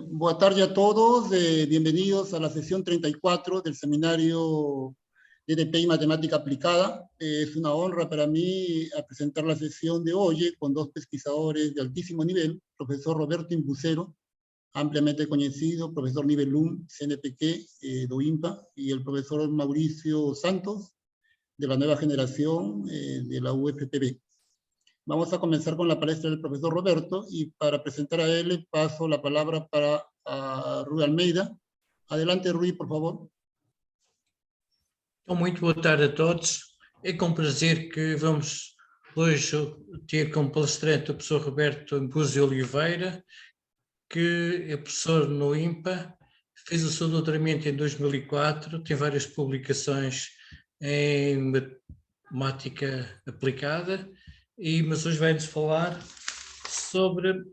Boa tarde a todos, bienvenidos a la sesión 34 del seminario de DPI Matemática Aplicada. Es una honra para mí presentar la sesión de hoy con dos pesquisadores de altísimo nivel, profesor Roberto Imbucero, ampliamente conocido, profesor nivel 1, CNPq, DOIMPA, y el profesor Mauricio Santos, de la nueva generación de la UFPB. Vamos a comenzar con la palestra del profesor Roberto, y para presentar a él le paso la palabra para Rui Almeida. Adelante, Rui, por favor. Então, muito boa tarde a todos. É com prazer que vamos hoje ter como palestrante o professor Roberto Embúzio Oliveira, que é professor no IMPA, fez o seu doutoramento em 2004, tem várias publicações em matemática aplicada, mas hoje vai-nos falar sobre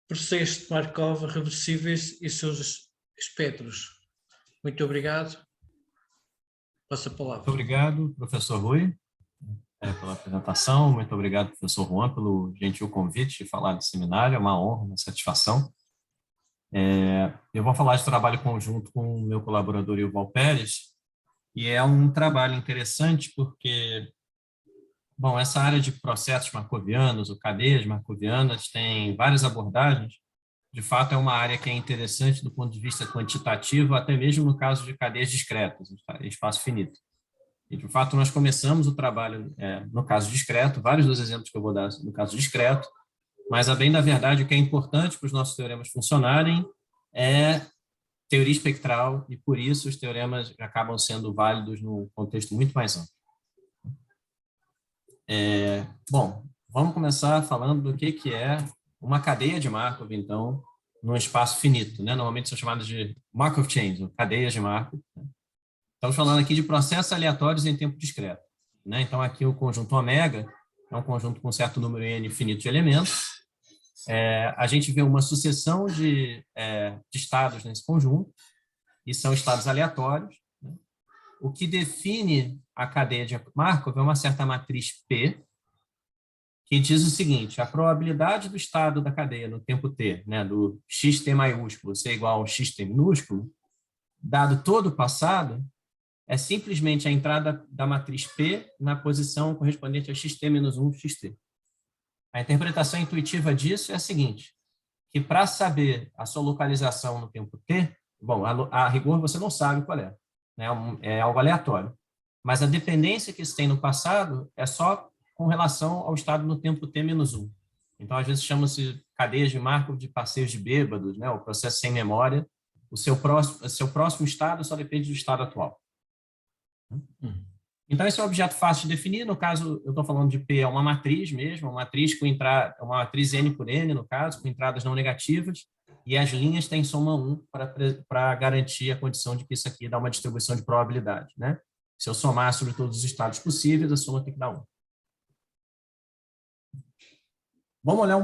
processos de Markov reversíveis e seus espectros. Muito obrigado. Passa a palavra. Muito obrigado, professor Rui, pela apresentação. Muito obrigado, professor Juan, pelo gentil convite de falar do seminário. É uma honra, uma satisfação. Eu vou falar de trabalho conjunto com o meu colaborador Yuval Pérez, e é um trabalho interessante porque, bom, essa área de processos markovianos ou cadeias markovianas tem várias abordagens. De fato, é uma área que é interessante do ponto de vista quantitativo, até mesmo no caso de cadeias discretas, espaço finito. E, de fato, nós começamos o trabalho no caso discreto, vários dos exemplos que eu vou dar no caso discreto, mas, a bem da verdade, o que é importante para os nossos teoremas funcionarem é teoria espectral, e, por isso, os teoremas acabam sendo válidos num contexto muito mais amplo. Bom, vamos começar falando do que é uma cadeia de Markov, então, num espaço finito, né? Normalmente são chamadas de Markov chains, ou cadeias de Markov. Né? Estamos falando aqui de processos aleatórios em tempo discreto. Né? Então, aqui o conjunto ômega é um conjunto com um certo número n finito de elementos. A gente vê uma sucessão de estados nesse conjunto, e são estados aleatórios. Né? O que define a cadeia de Markov é uma certa matriz P, que diz o seguinte: a probabilidade do estado da cadeia no tempo t, né, do xt maiúsculo ser igual ao xt minúsculo, dado todo o passado, é simplesmente a entrada da matriz P na posição correspondente a xt menos 1 xt. A interpretação intuitiva disso é a seguinte, que para saber a sua localização no tempo t, bom, a rigor você não sabe qual é, né, é algo aleatório, mas a dependência que isso tem no passado é só com relação ao estado no tempo t menos 1. Então, às vezes, chama-se cadeias de Markov de passeios de bêbados, né? O processo sem memória. O seu próximo estado só depende do estado atual. Então, esse é um objeto fácil de definir. No caso, eu estou falando de P, é uma matriz mesmo, uma matriz uma matriz N por N, no caso, com entradas não negativas, e as linhas têm soma 1 para garantir a condição de que isso aqui dá uma distribuição de probabilidade, né? Se eu somar sobre todos os estados possíveis, a soma tem que dar 1. Vamos olhar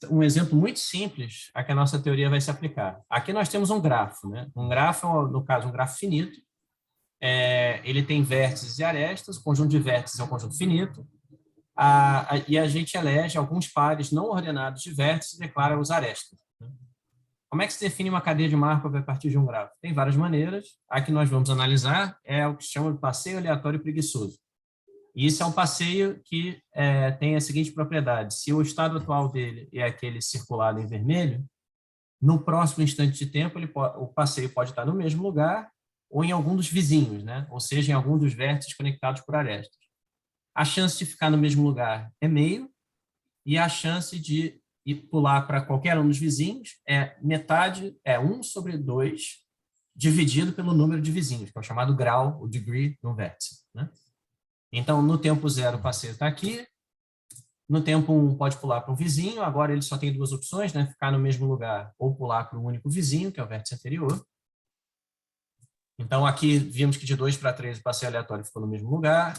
um exemplo muito simples a que a nossa teoria vai se aplicar. Aqui nós temos um grafo, né? Um grafo, no caso, um grafo finito. Ele tem vértices e arestas, o conjunto de vértices é um conjunto finito, e a gente elege alguns pares não ordenados de vértices e declara os arestas. Né? Como é que se define uma cadeia de Markov a partir de um grafo? Tem várias maneiras. A que nós vamos analisar é o que se chama de passeio aleatório preguiçoso. E isso é um passeio que tem a seguinte propriedade: se o estado atual dele é aquele circulado em vermelho, no próximo instante de tempo o passeio pode estar no mesmo lugar ou em algum dos vizinhos, né? Ou seja, em algum dos vértices conectados por arestas. A chance de ficar no mesmo lugar é meio, e a chance de pular para qualquer um dos vizinhos é metade, 1 sobre 2, dividido pelo número de vizinhos, que é o chamado grau, o degree, de um vértice, né? Então, no tempo 0, o passeio está aqui. No tempo 1, pode pular para um vizinho. Agora, ele só tem duas opções, né? Ficar no mesmo lugar ou pular para um único vizinho, que é o vértice anterior. Então, aqui, vimos que de 2 para 3, o passeio aleatório ficou no mesmo lugar.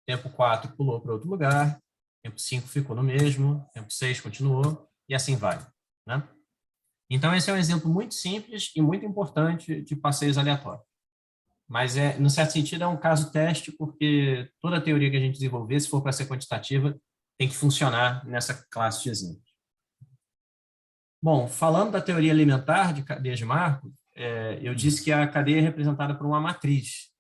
Tempo 4, pulou para outro lugar. Tempo 5, ficou no mesmo. Tempo 6, continuou. E assim vai, né? Então, esse é um exemplo muito simples e muito importante de passeios aleatórios. Mas, no certo sentido, é um caso teste, porque toda a teoria que a gente desenvolver, se for para ser quantitativa, tem que funcionar nessa classe de exemplos. Bom, falando da teoria elementar de cadeias de Markov, eu disse que a cadeia é representada por uma matriz.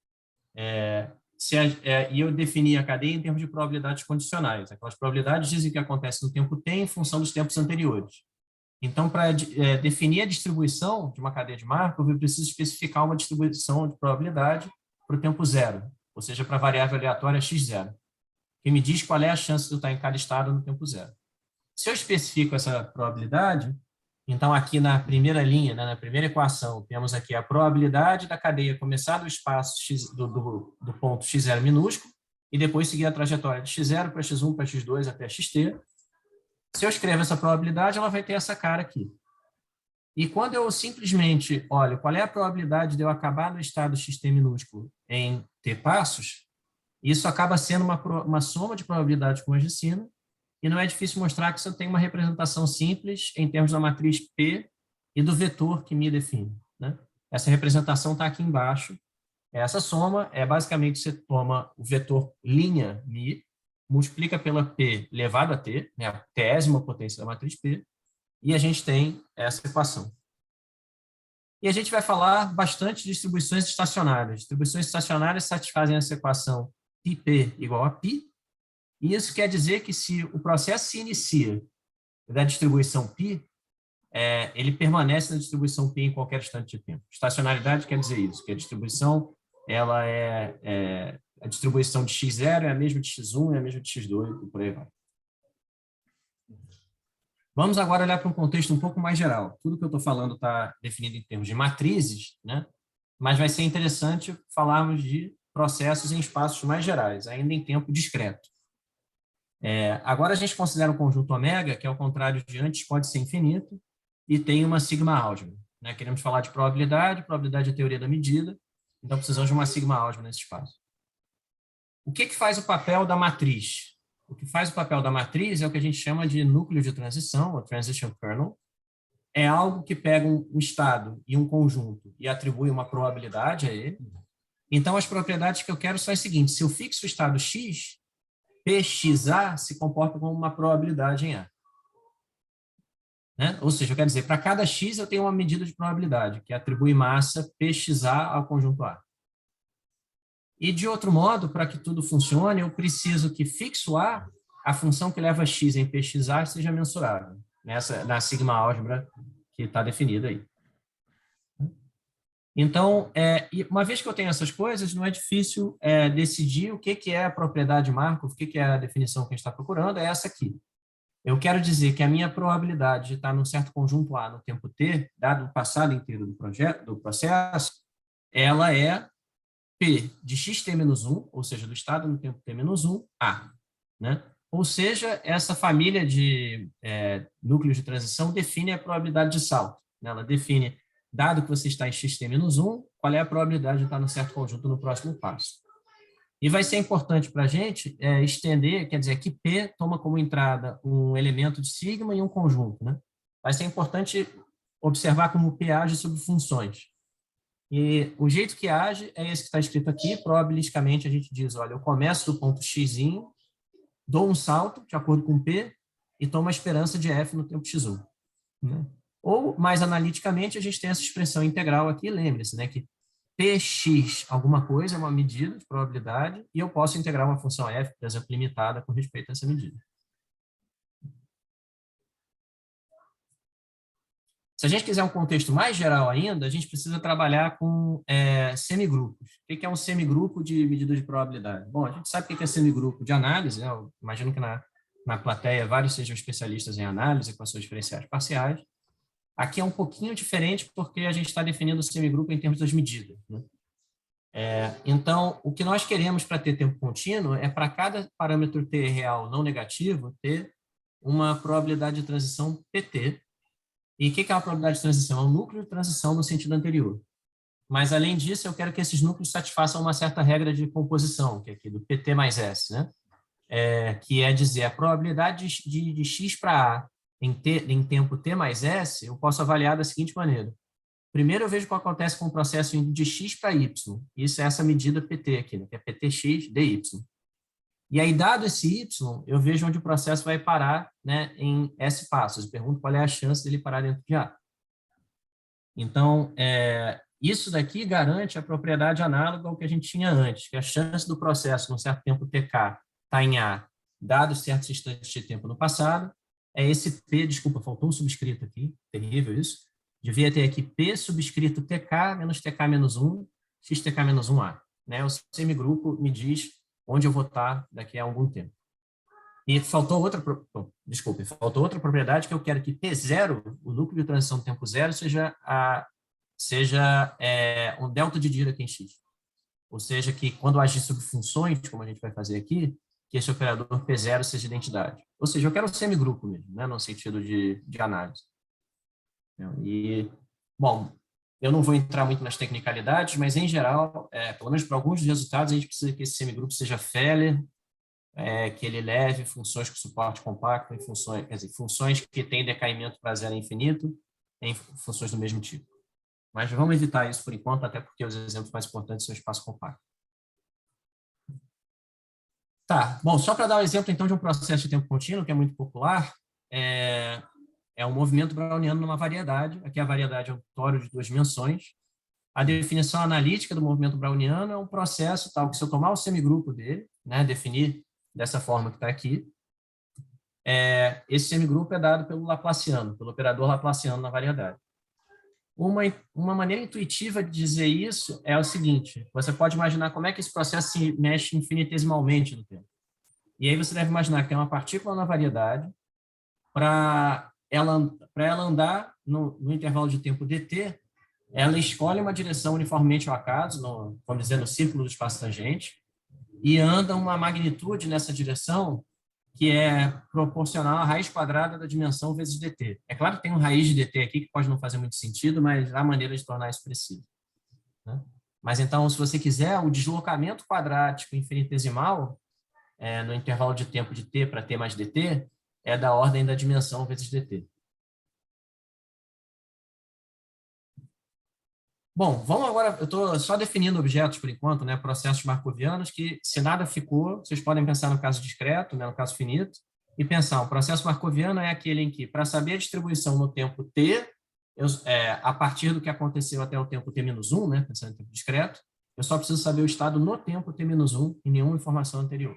E eu defini a cadeia em termos de probabilidades condicionais. Aquelas probabilidades dizem que acontece no tempo t em função dos tempos anteriores. Então, para definir a distribuição de uma cadeia de Markov, eu preciso especificar uma distribuição de probabilidade para o tempo zero, ou seja, para a variável aleatória x0, que me diz qual é a chance de eu estar em cada estado no tempo zero. Se eu especifico essa probabilidade, então aqui na primeira linha, né, na primeira equação, temos aqui a probabilidade da cadeia começar do espaço x, do ponto x0 minúsculo e depois seguir a trajetória de x0 para x1 para x2 até xt. Se eu escrevo essa probabilidade, ela vai ter essa cara aqui. E quando eu simplesmente olho qual é a probabilidade de eu acabar no estado xt minúsculo em t passos, isso acaba sendo uma soma de probabilidades com de sino, e não é difícil mostrar que isso tem uma representação simples em termos da matriz P e do vetor que me define, né? Essa representação está aqui embaixo. Essa soma basicamente você toma o vetor linha mi, multiplica pela P elevado a T, né, a tésima potência da matriz P, e a gente tem essa equação. E a gente vai falar bastante de distribuições estacionárias. Distribuições estacionárias satisfazem essa equação πp igual a π, e isso quer dizer que se o processo se inicia da distribuição π, ele permanece na distribuição π em qualquer instante de tempo. Estacionalidade quer dizer isso, que a distribuição ela a distribuição de x0 é a mesma de x1, é a mesma de x2, e por aí vai. Vamos agora olhar para um contexto um pouco mais geral. Tudo que eu estou falando está definido em termos de matrizes, né? Mas vai ser interessante falarmos de processos em espaços mais gerais, ainda em tempo discreto. Agora a gente considera o conjunto ômega, que ao contrário de antes pode ser infinito, e tem uma sigma álgebra, né? Queremos falar de probabilidade é a teoria da medida, então precisamos de uma sigma álgebra nesse espaço. O que faz o papel da matriz? O que faz o papel da matriz é o que a gente chama de núcleo de transição, ou transition kernel. É algo que pega um estado e um conjunto e atribui uma probabilidade a ele. Então, as propriedades que eu quero são as seguintes. Se eu fixo o estado x, pxa se comporta como uma probabilidade em A. Né? Ou seja, eu quero dizer, para cada x eu tenho uma medida de probabilidade, que atribui massa pxa ao conjunto A. E, de outro modo, para que tudo funcione, eu preciso que fixo A, a função que leva x em pxa seja mensurável, na sigma álgebra que está definida aí. Então, uma vez que eu tenho essas coisas, não é difícil decidir o que é a propriedade Markov, o que é a definição que a gente está procurando, é essa aqui. Eu quero dizer que a minha probabilidade de estar num certo conjunto A no tempo t, dado o passado inteiro do processo, ela é P de xt-1, ou seja, do estado no tempo t-1, A. Né? Ou seja, essa família de núcleos de transição define a probabilidade de salto. Né? Ela define, dado que você está em xt-1, qual é a probabilidade de estar num certo conjunto no próximo passo. E vai ser importante para a gente estender, quer dizer, que P toma como entrada um elemento de sigma e um conjunto. Né? Vai ser importante observar como P age sobre funções. E o jeito que age é esse que está escrito aqui. Probabilisticamente, a gente diz, olha, eu começo do ponto x, dou um salto, de acordo com P, e tomo a esperança de f no tempo x1. Né? Ou, mais analiticamente, a gente tem essa expressão integral aqui, lembre-se, né, que px alguma coisa é uma medida de probabilidade, e eu posso integrar uma função f, por exemplo, limitada com respeito a essa medida. Se a gente quiser um contexto mais geral ainda, a gente precisa trabalhar com semigrupos. O que é um semigrupo de medida de probabilidade? Bom, a gente sabe o que é semigrupo de análise, né? Eu imagino que na plateia vários sejam especialistas em análise, equações diferenciais parciais. Aqui é um pouquinho diferente porque a gente está definindo o semigrupo em termos das medidas. Né? Então, o que nós queremos para ter tempo contínuo é para cada parâmetro t real não negativo ter uma probabilidade de transição pt. E o que é uma probabilidade de transição? É um núcleo de transição no sentido anterior. Mas, além disso, eu quero que esses núcleos satisfaçam uma certa regra de composição, que é aqui do pt mais s, né? Que é dizer, a probabilidade de x para a em tempo t mais s, eu posso avaliar da seguinte maneira. Primeiro, eu vejo o que acontece com o processo de x para y. Isso é essa medida pt aqui, né? Que é ptx dy. E aí, dado esse Y, eu vejo onde o processo vai parar, né, em S passos. Eu pergunto qual é a chance dele parar dentro de A. Então, isso daqui garante a propriedade análoga ao que a gente tinha antes, que a chance do processo, num certo tempo TK, estar em A, dados certos instantes de tempo no passado, é esse P, desculpa, faltou um subscrito aqui, terrível isso, devia ter aqui P subscrito TK menos TK menos 1, XTK menos 1A. Né? O semigrupo me diz onde eu vou estar daqui a algum tempo. E faltou outra propriedade que eu quero que P0, o núcleo de transição do tempo zero, seja um delta de Dirac em X. Ou seja, que quando agir sobre funções, como a gente vai fazer aqui, que esse operador P0 seja identidade. Ou seja, eu quero um semigrupo mesmo, né, no sentido de análise. E, bom, eu não vou entrar muito nas tecnicalidades, mas, em geral, pelo menos para alguns dos resultados, a gente precisa que esse semigrupo seja Feller, que ele leve funções com suporte compacto em funções, quer dizer, funções que têm decaimento para zero infinito em funções do mesmo tipo. Mas vamos evitar isso por enquanto, até porque os exemplos mais importantes são o espaço compacto. Tá, bom, só para dar um exemplo, então, de um processo de tempo contínuo, que é muito popular, é um movimento browniano numa variedade. Aqui a variedade é um tório de 2 dimensões. A definição analítica do movimento browniano é um processo tal que, se eu tomar o semigrupo dele, né, definir dessa forma que está aqui, esse semigrupo é dado pelo Laplaciano, pelo operador Laplaciano na variedade. Uma maneira intuitiva de dizer isso é o seguinte: você pode imaginar como é que esse processo se mexe infinitesimalmente no tempo. E aí você deve imaginar que tem uma partícula na variedade, para ela andar no intervalo de tempo dt, ela escolhe uma direção uniformemente ao acaso, vamos dizer, no círculo do espaço tangente, e anda uma magnitude nessa direção que é proporcional à raiz quadrada da dimensão vezes dt. É claro que tem um raiz de dt aqui que pode não fazer muito sentido, mas há maneira de tornar isso preciso. Né? Mas então, se você quiser, o deslocamento quadrático infinitesimal no intervalo de tempo de t para t mais dt é da ordem da dimensão vezes dt. Bom, vamos agora, eu estou só definindo objetos por enquanto, né, processos marcovianos, que se nada ficou, vocês podem pensar no caso discreto, né, no caso finito, e pensar, um processo marcoviano é aquele em que, para saber a distribuição no tempo t, a partir do que aconteceu até o tempo t-1, né, pensando em tempo discreto, eu só preciso saber o estado no tempo t-1 e nenhuma informação anterior.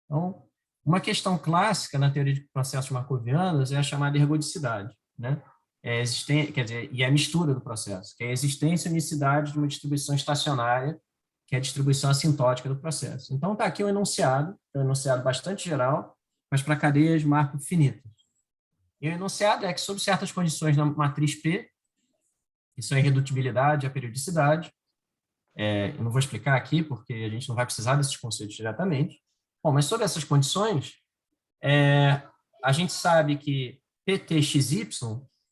Então, uma questão clássica na teoria de processos marcovianos é a chamada ergodicidade, né? Quer dizer, e a mistura do processo, que é a existência e unicidade de uma distribuição estacionária, que é a distribuição assintótica do processo. Então, está aqui um enunciado bastante geral, mas para cadeias Markov finitas. E o enunciado é que, sob certas condições na matriz P, isso é a irredutibilidade, a periodicidade, eu não vou explicar aqui, porque a gente não vai precisar desses conceitos diretamente. Bom, mas sob essas condições, a gente sabe que PTXY,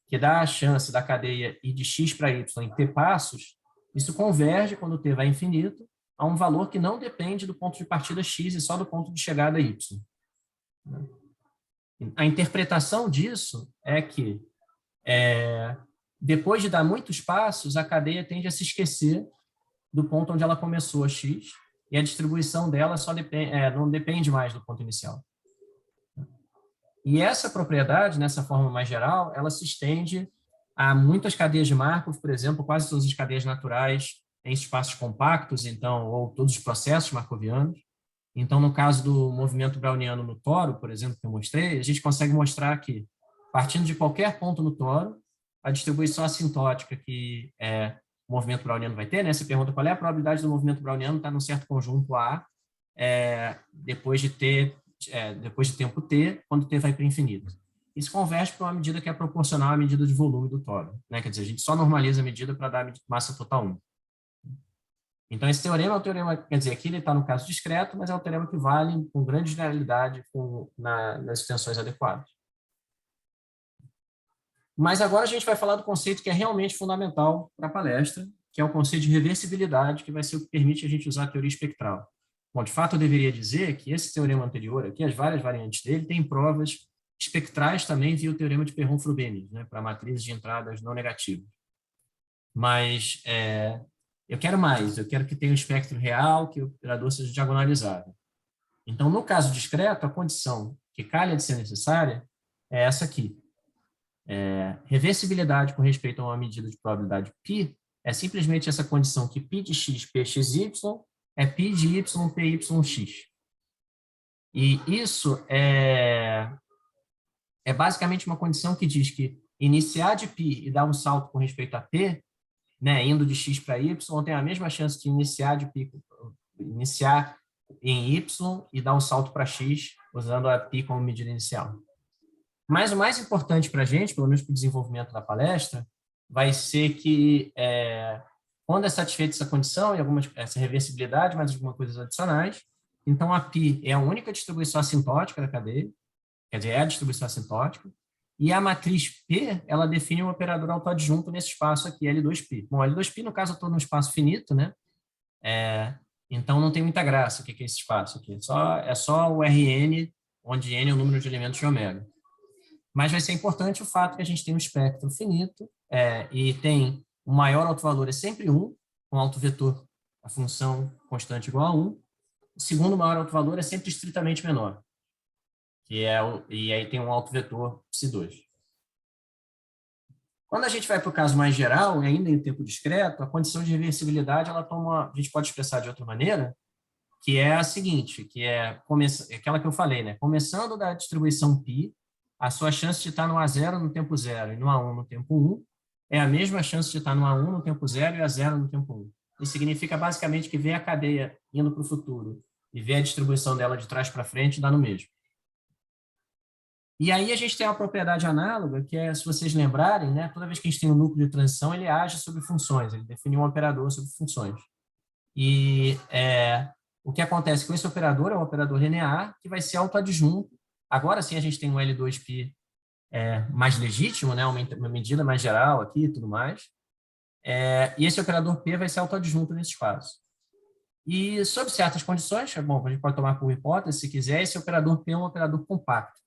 que dá a chance da cadeia ir de x para y em t passos, isso converge, quando t vai infinito, a um valor que não depende do ponto de partida x e só do ponto de chegada y. A interpretação disso é que, depois de dar muitos passos, a cadeia tende a se esquecer do ponto onde ela começou a x, e a distribuição dela não depende mais do ponto inicial. E essa propriedade, nessa forma mais geral, ela se estende a muitas cadeias de Markov, por exemplo, quase todas as cadeias naturais em espaços compactos, então, ou todos os processos markovianos. Então, no caso do movimento browniano no toro, por exemplo, que eu mostrei, a gente consegue mostrar que, partindo de qualquer ponto no toro, a distribuição assintótica que o movimento browniano vai ter, né? Você pergunta qual é a probabilidade do movimento browniano estar num certo conjunto A depois de tempo t, quando t vai para o infinito. Isso converge para uma medida que é proporcional à medida de volume do toro. Né? Quer dizer, a gente só normaliza a medida para dar a massa total 1. Então, esse teorema é um teorema, quer dizer, aqui ele está no caso discreto, mas é um teorema que vale com grande generalidade nas extensões adequadas. Mas agora a gente vai falar do conceito que é realmente fundamental para a palestra, que é o conceito de reversibilidade, que vai ser o que permite a gente usar a teoria espectral. Bom, de fato, eu deveria dizer que esse teorema anterior aqui, as várias variantes dele, tem provas espectrais também via o teorema de Perron-Frobenius, né, para matrizes de entradas não negativas. Mas eu quero mais, eu quero que tenha um espectro real, que o operador seja diagonalizável. Então, no caso discreto, a condição que calha de ser necessária é essa aqui. Reversibilidade com respeito a uma medida de probabilidade π é simplesmente essa condição que π de x, pxy, é π de y, pyx. E isso é basicamente uma condição que diz que iniciar de π e dar um salto com respeito a p, né, indo de x para y, tem a mesma chance de iniciar em y e dar um salto para x, usando a π como medida inicial. Mas o mais importante para a gente, pelo menos para o desenvolvimento da palestra, vai ser que, quando é satisfeita essa condição, e essa reversibilidade, mais algumas coisas adicionais, então a π é a única distribuição assintótica da cadeia, quer dizer, é a distribuição assintótica, e a matriz P, ela define um operador autoadjunto nesse espaço aqui, L2π. Bom, L2π, no caso, eu estou num espaço finito, né? Então, não tem muita graça o que é esse espaço aqui. É só o Rn, onde n é o número de elementos de ômega. Mas vai ser importante o fato que a gente tem um espectro finito e tem o maior autovalor é sempre 1, com autovetor, a função constante igual a 1. O segundo maior autovalor é sempre estritamente menor, e aí tem um autovetor psi2. Quando a gente vai para o caso mais geral, e ainda em tempo discreto, a condição de reversibilidade, a gente pode expressar de outra maneira, que é a seguinte, que é aquela que eu falei, né? Começando da distribuição π, a sua chance de estar no A0 no tempo 0 e no A1 no tempo 1 é a mesma chance de estar no A1 no tempo 0 e A0 no tempo 1. Isso significa basicamente que ver a cadeia indo para o futuro e ver a distribuição dela de trás para frente dá no mesmo. E aí a gente tem uma propriedade análoga, que é, se vocês lembrarem, né, toda vez que a gente tem um núcleo de transição, ele age sobre funções, ele define um operador sobre funções. E o que acontece com esse operador é um operador linear que vai ser autoadjunto. Agora sim a gente tem um L2π mais legítimo, né, uma medida mais geral aqui e tudo mais. E esse operador P vai ser autoadjunto nesse espaço. E, sob certas condições, bom, a gente pode tomar por hipótese, se quiser, esse operador P é um operador compacto.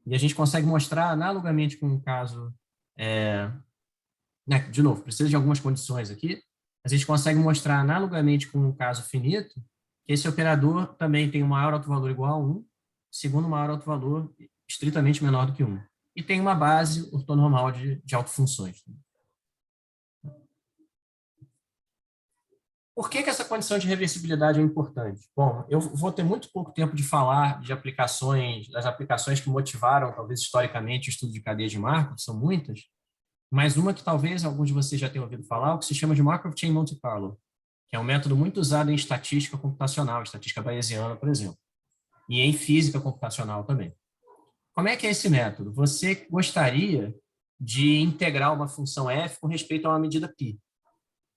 E a gente consegue mostrar analogamente com um caso, né, de novo, precisa de algumas condições aqui, a gente consegue mostrar analogamente com um caso finito, que esse operador também tem um maior autovalor igual a 1, segundo maior autovalor estritamente menor do que 1. E tem uma base ortonormal de autofunções. Por que essa condição de reversibilidade é importante? Bom, eu vou ter muito pouco tempo de falar de das aplicações que motivaram, talvez historicamente, o estudo de cadeia de Markov, são muitas, mas uma que talvez alguns de vocês já tenham ouvido falar, o que se chama de Markov Chain Monte Carlo, que é um método muito usado em estatística computacional, estatística bayesiana, por exemplo, e em física computacional também. Como é que é esse método? Você gostaria de integrar uma função f com respeito a uma medida π.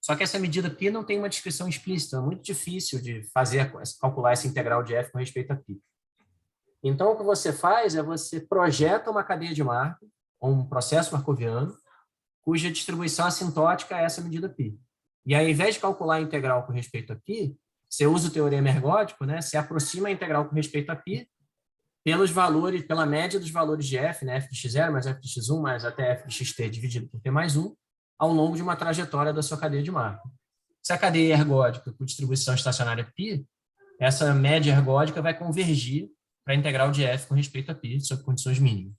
Só que essa medida π não tem uma descrição explícita, é muito difícil de calcular essa integral de f com respeito a π. Então, o que você faz é você projeta uma cadeia de Markov, ou um processo markoviano, cuja distribuição assintótica é essa medida π. E aí, ao invés de calcular a integral com respeito a π, você usa o teorema ergódico, né? Você aproxima a integral com respeito a π pela média dos valores de f, né? F de x0 mais f de x1 mais até f de xt dividido por t mais 1, ao longo de uma trajetória da sua cadeia de Markov. Se a cadeia é ergódica com distribuição estacionária π, essa média ergódica vai convergir para a integral de f com respeito a π, sob condições mínimas.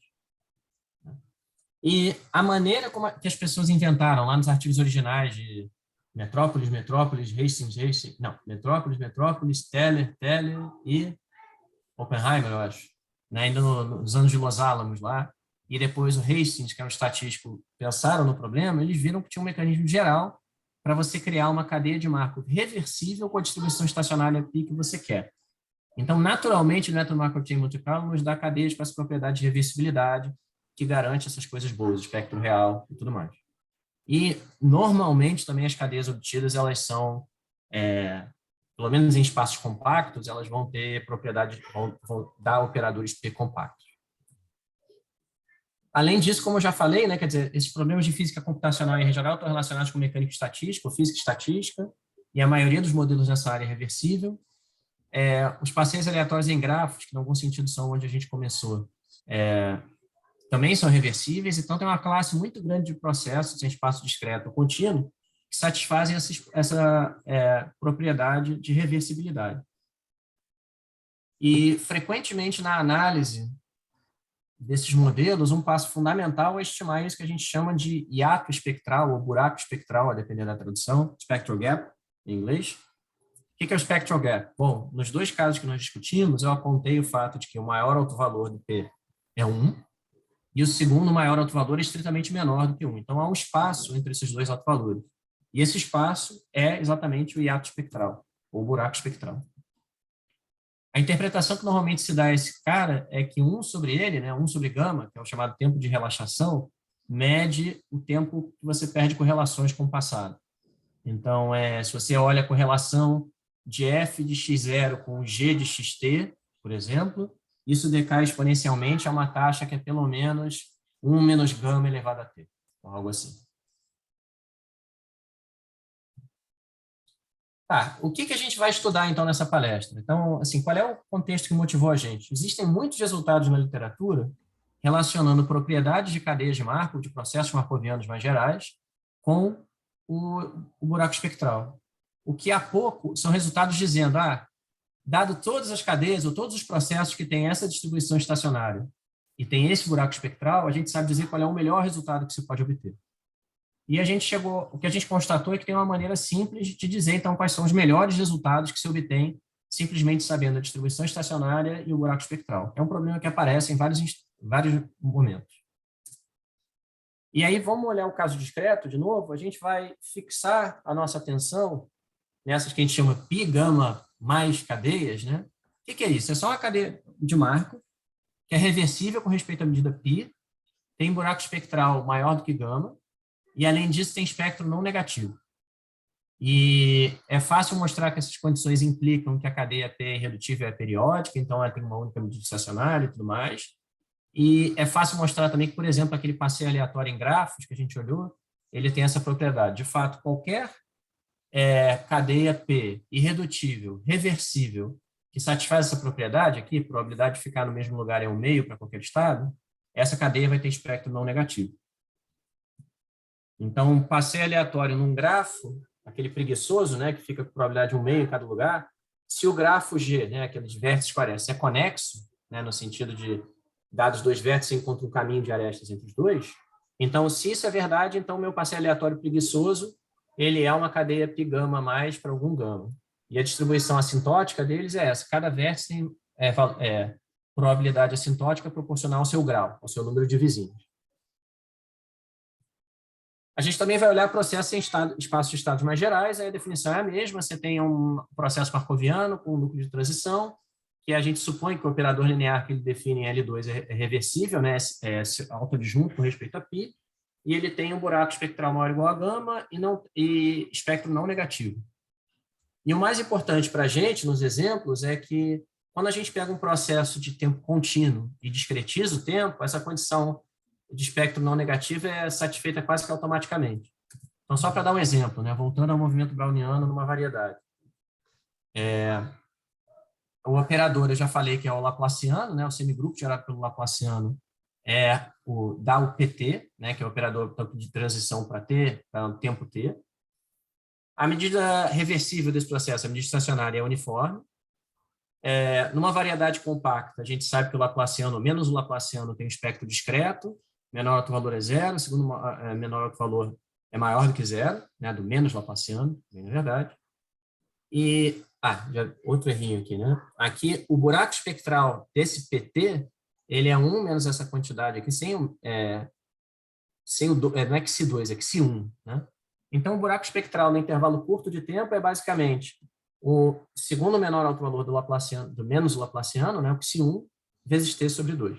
E a maneira que as pessoas inventaram lá nos artigos originais de Metrópolis, Hastings, Metrópolis, Teller e Oppenheimer, eu acho, né? Ainda nos anos de Los Alamos lá, e depois o Hastings, que é um estatístico, pensaram no problema, eles viram que tinha um mecanismo geral para você criar uma cadeia de Markov reversível com a distribuição estacionária π que você quer. Então, naturalmente, o método Markov Chain Monte Carlo nos dá cadeias com essa propriedade de reversibilidade que garante essas coisas boas, espectro real e tudo mais. E, normalmente, também as cadeias obtidas, elas são, pelo menos em espaços compactos, elas vão ter propriedade, vão dar operadores P compactos. Além disso, como eu já falei, né, quer dizer, esses problemas de física computacional e regional estão relacionados com mecânica estatística, ou física estatística, e a maioria dos modelos nessa área é reversível. Os passeios aleatórios em grafos, que em algum sentido são onde a gente começou, também são reversíveis, então tem uma classe muito grande de processos em espaço discreto ou contínuo que satisfazem essa propriedade de reversibilidade. E, frequentemente, na análise desses modelos, um passo fundamental é estimar isso que a gente chama de hiato espectral, ou buraco espectral, a depender da tradução, spectral gap, em inglês. O que é o spectral gap? Bom, nos dois casos que nós discutimos, eu apontei o fato de que o maior autovalor do P é 1, e o segundo maior autovalor é estritamente menor do que 1. Então, há um espaço entre esses dois autovalores. E esse espaço é exatamente o hiato espectral, ou buraco espectral. A interpretação que normalmente se dá a esse cara é que 1 sobre ele, né, 1 sobre gama, que é o chamado tempo de relaxação, mede o tempo que você perde com relações com o passado. Então, se você olha a correlação de f de x0 com g de xt, por exemplo, isso decai exponencialmente a uma taxa que é pelo menos 1 menos gama elevado a t, ou algo assim. Tá, o que a gente vai estudar, então, nessa palestra? Então, assim, qual é o contexto que motivou a gente? Existem muitos resultados na literatura relacionando propriedades de cadeias de Markov, de processos markovianos mais gerais, com o buraco espectral. O que há pouco são resultados dizendo, dado todas as cadeias ou todos os processos que têm essa distribuição estacionária e tem esse buraco espectral, a gente sabe dizer qual é o melhor resultado que se pode obter. E o que a gente constatou é que tem uma maneira simples de dizer, então, quais são os melhores resultados que se obtém simplesmente sabendo a distribuição estacionária e o buraco espectral. É um problema que aparece em vários momentos. E aí, vamos olhar o caso discreto, de novo, a gente vai fixar a nossa atenção nessas que a gente chama π, gama mais cadeias, né? O que é isso? É só uma cadeia de Markov, que é reversível com respeito à medida π, tem buraco espectral maior do que gama, e, além disso, tem espectro não negativo. E é fácil mostrar que essas condições implicam que a cadeia P é irredutível e é periódica, então ela tem uma única medida estacionária e tudo mais. E é fácil mostrar também que, por exemplo, aquele passeio aleatório em grafos que a gente olhou, ele tem essa propriedade. De fato, qualquer cadeia P irredutível, reversível, que satisfaz essa propriedade aqui, probabilidade de ficar no mesmo lugar é 1,5 para qualquer estado, essa cadeia vai ter espectro não negativo. Então, um passeio aleatório num grafo, aquele preguiçoso, né, que fica com probabilidade de 1,5 em cada lugar, se o grafo G, né, aqueles vértices com arestas, é conexo, né, no sentido de dados dois vértices encontram um caminho de arestas entre os dois, então, se isso é verdade, então meu passeio aleatório preguiçoso, ele é uma cadeia π gama mais para algum gama. E a distribuição assintótica deles é essa, cada vértice é probabilidade assintótica proporcional ao seu grau, ao seu número de vizinhos. A gente também vai olhar processos em espaços de estados mais gerais, aí a definição é a mesma, você tem um processo markoviano com um núcleo de transição, que a gente supõe que o operador linear que ele define em L2 é reversível, né, é autodisjunto com respeito a π, e ele tem um buraco espectral maior ou igual a gama e espectro não negativo. E o mais importante para a gente, nos exemplos, é que quando a gente pega um processo de tempo contínuo e discretiza o tempo, essa condição de espectro não negativo é satisfeita quase que automaticamente. Então, só para dar um exemplo, né, voltando ao movimento browniano numa variedade. O operador, eu já falei que é o laplaciano, né, o semigrupo gerado pelo laplaciano dá o PT, né, que é o operador tanto de transição para t, para o tempo t. A medida reversível desse processo, a medida estacionária, é uniforme. Numa variedade compacta, a gente sabe que o laplaciano, menos o laplaciano, tem um espectro discreto, menor autovalor é zero, segundo menor autovalor é maior do que zero, né, do menos laplaciano, bem na verdade. E, outro errinho aqui, né? Aqui, o buraco espectral desse PT, ele é 1 menos essa quantidade aqui, não é que xi2, é que xi1, né? Então, o buraco espectral no intervalo curto de tempo é basicamente o segundo menor autovalor do laplaciano, do menos o laplaciano, né, o xi1, vezes t sobre 2.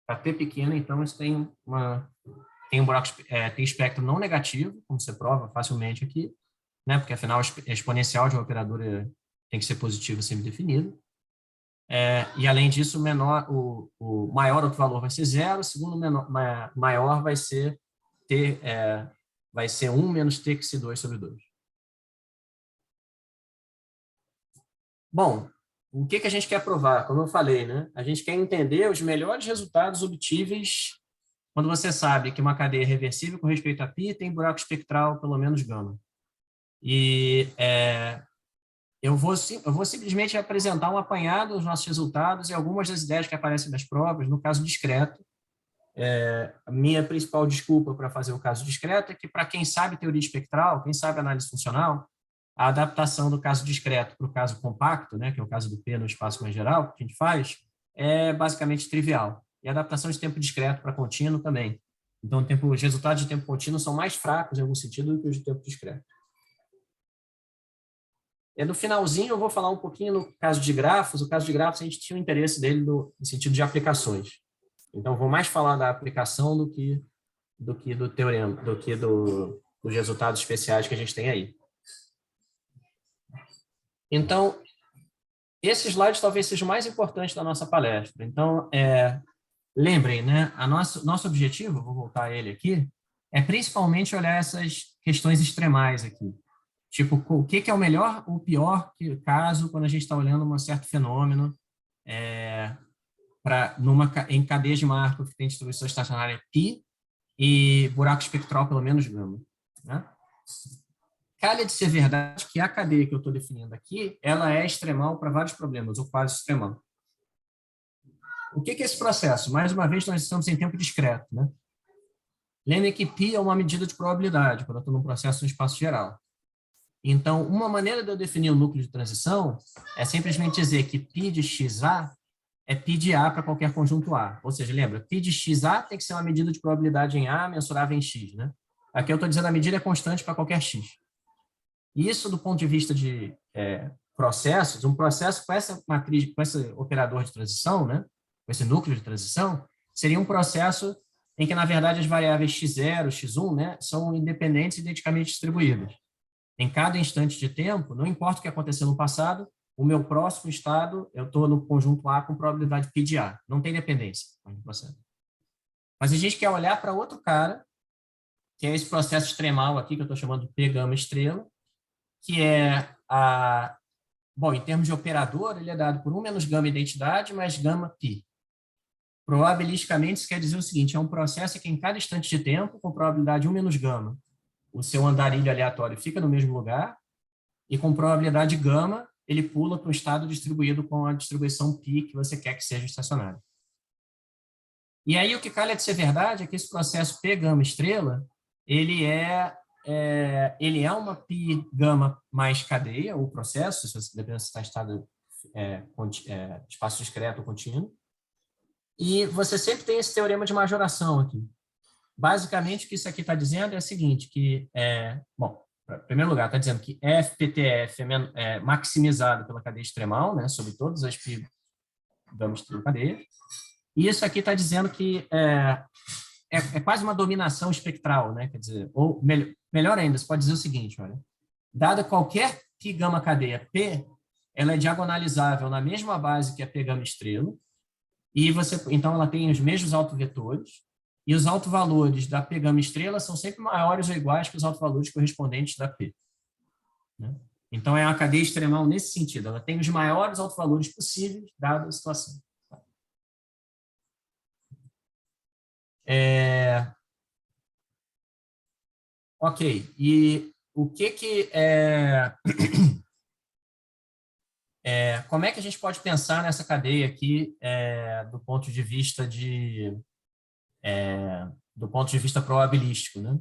Para t pequeno, então, isso tem um buraco, tem espectro não negativo, como você prova facilmente aqui, né, porque afinal a exponencial de uma operadora tem que ser positiva sempre definido. E além disso, o maior autovalor vai ser zero, o segundo maior vai ser t, vai ser 1 menos t que xi2 sobre 2. Bom, o que a gente quer provar? Como eu falei, né? A gente quer entender os melhores resultados obtíveis quando você sabe que uma cadeia reversível com respeito a π tem buraco espectral pelo menos gama. E eu vou simplesmente apresentar um apanhado dos nossos resultados e algumas das ideias que aparecem nas provas, no caso discreto. A minha principal desculpa para fazer o caso discreto é que, para quem sabe teoria espectral, quem sabe análise funcional, a adaptação do caso discreto para o caso compacto, né, que é o caso do P no espaço mais geral, que a gente faz, é basicamente trivial. E a adaptação de tempo discreto para contínuo também. Então, os resultados de tempo contínuo são mais fracos, em algum sentido, do que os de tempo discreto. No finalzinho, eu vou falar um pouquinho no caso de grafos. O caso de grafos, a gente tinha o interesse dele no sentido de aplicações. Então, vou mais falar da aplicação do que do teorema, do que dos resultados especiais que a gente tem aí. Então, esse slide talvez seja o mais importante da nossa palestra. Então, lembrem, né, nosso objetivo, vou voltar a ele aqui, é principalmente olhar essas questões extremais aqui. Tipo, o que é o melhor ou o pior caso quando a gente está olhando um certo fenômeno em cadeias de Markov que tem distribuição estacionária π e buraco espectral pelo menos gama. Né? Calha de ser verdade que a cadeia que eu estou definindo aqui, ela é extremal para vários problemas, ou quase extremal. O que é esse processo? Mais uma vez, nós estamos em tempo discreto. Né? Lembre que π é uma medida de probabilidade, quando eu estou num processo no espaço geral. Então, uma maneira de eu definir o núcleo de transição é simplesmente dizer que π de xa é π de A para qualquer conjunto A. Ou seja, lembra, π de xa tem que ser uma medida de probabilidade em A mensurável em x. Né? Aqui eu estou dizendo a medida é constante para qualquer x. E isso, do ponto de vista de processos, um processo com essa matriz, com esse operador de transição, né? Com esse núcleo de transição, seria um processo em que, na verdade, as variáveis x0, x1, né, são independentes e identicamente distribuídas. Em cada instante de tempo, não importa o que aconteceu no passado, o meu próximo estado, eu estou no conjunto A com probabilidade π de A. Não tem dependência no processo. Mas a gente quer olhar para outro cara, que é esse processo extremal aqui, que eu estou chamando de P gama estrela, que é bom, em termos de operador, ele é dado por 1 menos gama identidade mais gama π. Probabilisticamente, isso quer dizer o seguinte, é um processo que em cada instante de tempo, com probabilidade 1 menos gama, o seu andarilho aleatório fica no mesmo lugar, e com probabilidade gama, ele pula para um estado distribuído com a distribuição π que você quer que seja estacionário. E aí, o que calha de ser verdade é que esse processo P gama estrela, ele é uma π gama mais cadeia, ou processo, dependendo se está em estado espaço discreto ou contínuo. E você sempre tem esse teorema de majoração aqui. Basicamente, o que isso aqui está dizendo é o seguinte, que, bom, em primeiro lugar, está dizendo que FPTF é maximizado pela cadeia extremal, né, sobre todas as π gama estrela cadeia. E isso aqui está dizendo que é quase uma dominação espectral, né? Quer dizer, ou melhor ainda, você pode dizer o seguinte, olha, dada qualquer π gama cadeia P, ela é diagonalizável na mesma base que a P gama estrela, e então ela tem os mesmos autovetores, e os autovalores da P gama estrela são sempre maiores ou iguais que os autovalores correspondentes da P. Né? Então é uma cadeia extremal nesse sentido, ela tem os maiores autovalores possíveis, dada a situação. Ok, e o como é que a gente pode pensar nessa cadeia aqui do ponto de vista probabilístico, né?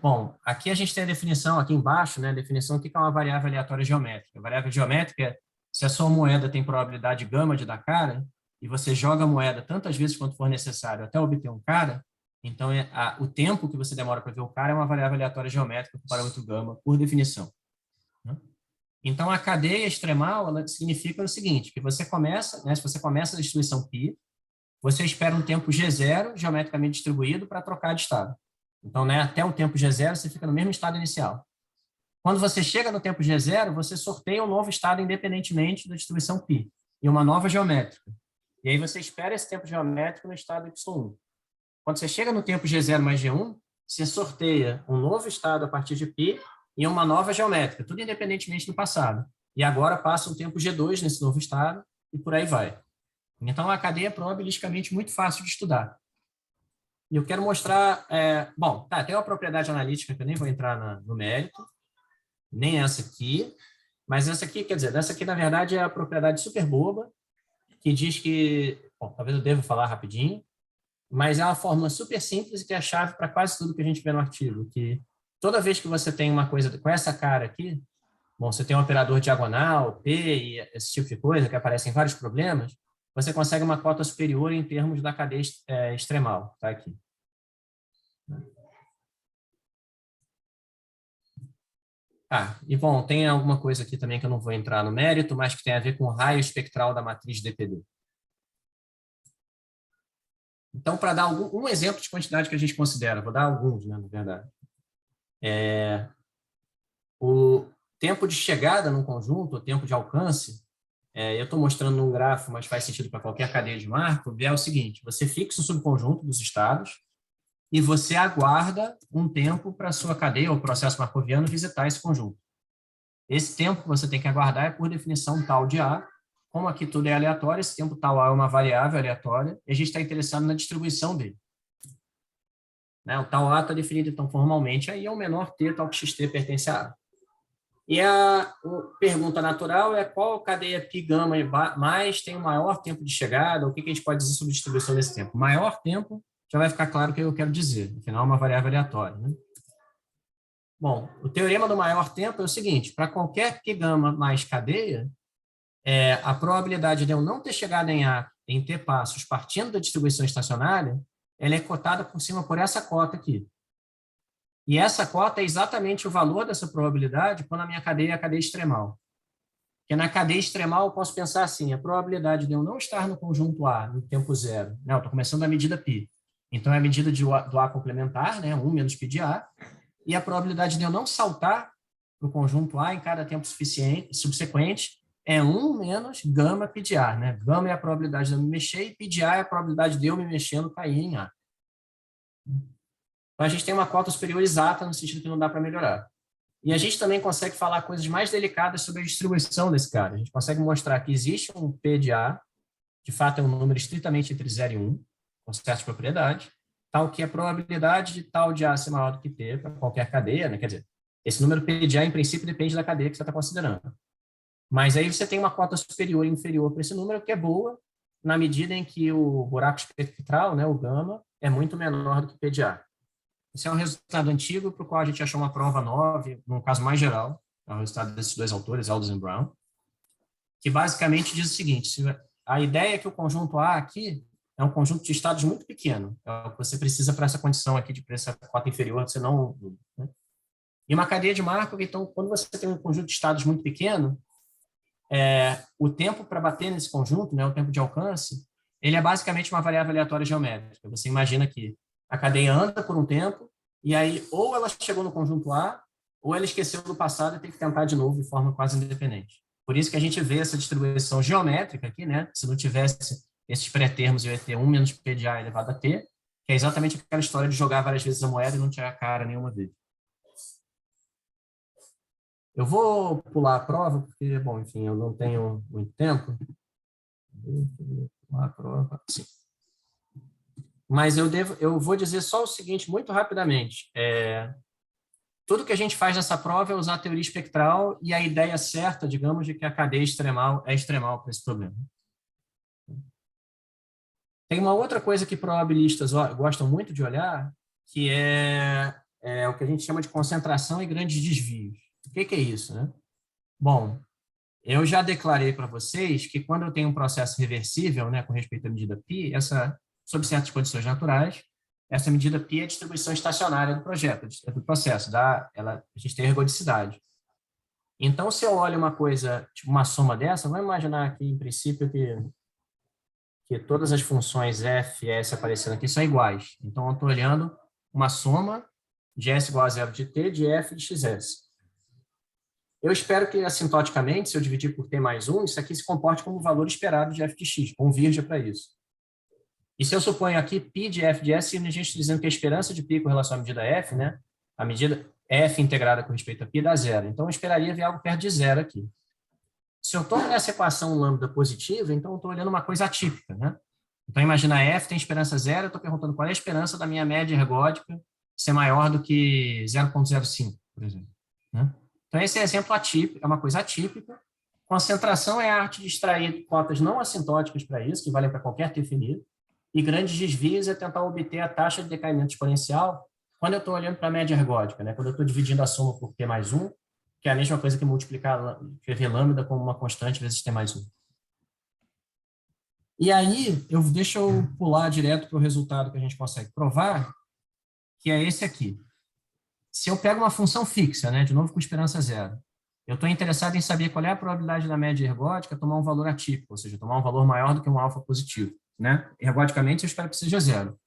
Bom, aqui a gente tem a definição aqui embaixo, né? A definição aqui que é uma variável aleatória geométrica. A variável geométrica é se a sua moeda tem probabilidade gama de dar cara, e você joga a moeda tantas vezes quanto for necessário até obter um cara, então o tempo que você demora para ver o cara é uma variável aleatória geométrica com parâmetro gama, por definição. Né? Então, a cadeia extremal ela significa o seguinte, que você começa, né, se você começa a distribuição π, você espera um tempo G0 geometricamente distribuído para trocar de estado. Então, né, até o tempo G0 você fica no mesmo estado inicial. Quando você chega no tempo G0, você sorteia um novo estado independentemente da distribuição π, e uma nova geométrica. E aí você espera esse tempo geométrico no estado Y1. Quando você chega no tempo G0 mais G1, você sorteia um novo estado a partir de π e uma nova geométrica, tudo independentemente do passado. E agora passa um tempo G2 nesse novo estado e por aí vai. Então, a cadeia é probabilisticamente muito fácil de estudar. E eu quero mostrar... bom, tem uma propriedade analítica que eu nem vou entrar no mérito, nem essa aqui, Mas essa aqui, quer dizer, essa aqui, na verdade, é a propriedade super boba, que diz que, bom, talvez eu deva falar rapidinho, mas é uma fórmula super simples e que é a chave para quase tudo que a gente vê no artigo, que toda vez que você tem uma coisa com essa cara aqui, bom, você tem um operador diagonal, P e esse tipo de coisa, que aparecem vários problemas, você consegue uma cota superior em termos da cadeia extremal, tá aqui. E bom, tem alguma coisa aqui também que eu não vou entrar no mérito, mas que tem a ver com o raio espectral da matriz DPD. Então, para dar um exemplo de quantidade que a gente considera, vou dar alguns, né, na verdade. O tempo de chegada num conjunto, o tempo de alcance, eu estou mostrando num grafo, mas faz sentido para qualquer cadeia de Markov, é o seguinte: você fixa o subconjunto dos estados e você aguarda um tempo para a sua cadeia ou processo markoviano visitar esse conjunto. Esse tempo que você tem que aguardar é, por definição, tal de A. Como aqui tudo é aleatório, esse tempo tal A é uma variável aleatória e a gente está interessado na distribuição dele. O tal A está definido, então, formalmente, aí é o menor t, tal que xt pertence a A. E a pergunta natural é qual cadeia π gama mais tem o maior tempo de chegada, o que a gente pode dizer sobre a distribuição desse tempo? Maior tempo, já vai ficar claro o que eu quero dizer, afinal é uma variável aleatória, né? Bom, o teorema do maior tempo é o seguinte: para qualquer π gama mais cadeia, a probabilidade de eu não ter chegado em A em t passos partindo da distribuição estacionária, ela é cotada por cima por essa cota aqui. E essa cota é exatamente o valor dessa probabilidade quando a minha cadeia é a cadeia extremal. Porque na cadeia extremal eu posso pensar assim: a probabilidade de eu não estar no conjunto A no tempo zero, eu estou começando a medida π. Então, é a medida do A complementar, 1 menos π de A, e a probabilidade de eu não saltar para o conjunto A em cada tempo subsequente é 1 menos gama π de A. Gama é a probabilidade de eu me mexer e π de A é a probabilidade de eu me mexendo cair em A. Então, a gente tem uma cota superior exata, no sentido que não dá para melhorar. E a gente também consegue falar coisas mais delicadas sobre a distribuição desse cara. A gente consegue mostrar que existe um P de A, de fato é um número estritamente entre 0 e 1, com certas propriedades, tal que a probabilidade de tal de A ser maior do que T para qualquer cadeia, quer dizer, esse número P de A, em princípio, depende da cadeia que você está considerando. Mas aí você tem uma cota superior e inferior para esse número, que é boa, na medida em que o buraco espectral, o gama, é muito menor do que P de A. Esse é um resultado antigo para o qual a gente achou uma prova 9, num caso mais geral, é o resultado desses dois autores, Aldous e Brown, que basicamente diz o seguinte: a ideia é que o conjunto A aqui é um conjunto de estados muito pequeno, é o que você precisa para essa condição aqui de essa cota inferior, você não... E uma cadeia de Markov, então, quando você tem um conjunto de estados muito pequeno, o tempo para bater nesse conjunto, o tempo de alcance, ele é basicamente uma variável aleatória geométrica. Você imagina que a cadeia anda por um tempo, e aí ou ela chegou no conjunto A, ou ela esqueceu do passado e tem que tentar de novo de forma quase independente. Por isso que a gente vê essa distribuição geométrica aqui, se não tivesse esses pré-termos, eu ia ter 1 menos P de A elevado a T, que é exatamente aquela história de jogar várias vezes a moeda e não tirar a cara nenhuma vez. Eu vou pular a prova, porque, bom, enfim, eu não tenho muito tempo. Vou pular a prova, sim. Mas eu vou dizer só o seguinte, muito rapidamente. Tudo que a gente faz nessa prova é usar a teoria espectral e a ideia certa, digamos, de que a cadeia extremal é extremal para esse problema. Tem uma outra coisa que probabilistas gostam muito de olhar, que é o que a gente chama de concentração e grandes desvios. O que é isso, Bom, eu já declarei para vocês que quando eu tenho um processo reversível, com respeito à medida π, sob certas condições naturais, essa medida π é a distribuição estacionária do projeto, do processo, a gente tem ergodicidade. Então, se eu olho uma coisa, tipo uma soma dessa, vamos imaginar aqui, em princípio, que todas as funções f e s aparecendo aqui são iguais. Então, eu estou olhando uma soma de s igual a zero de t, de f de xs. Eu espero que, assintoticamente, se eu dividir por t mais 1, isso aqui se comporte como o valor esperado de f de x, convirja para isso. E se eu suponho aqui π de f de s, a gente está dizendo que a esperança de π com relação à medida f, a medida f integrada com respeito a π dá zero. Então, eu esperaria ver algo perto de zero aqui. Se eu estou nessa equação lambda positiva, então eu estou olhando uma coisa atípica, Então, imagina f tem esperança zero, eu estou perguntando qual é a esperança da minha média ergódica ser maior do que 0,05, por exemplo, Então, esse é exemplo atípico, é uma coisa atípica. Concentração é a arte de extrair cotas não assintóticas para isso, que valem para qualquer T finito, e grandes desvios é tentar obter a taxa de decaimento exponencial quando eu estou olhando para a média ergódica, né? Quando eu estou dividindo a soma por T mais 1, que é a mesma coisa que multiplicar, escrever lambda como uma constante vezes T mais 1. E aí, deixa eu pular direto para o resultado que a gente consegue provar, que é esse aqui. Se eu pego uma função fixa, né, de novo com esperança zero, eu estou interessado em saber qual é a probabilidade da média ergódica tomar um valor atípico, ou seja, tomar um valor maior do que um alfa positivo. Né? Ergodicamente, eu espero que seja zero.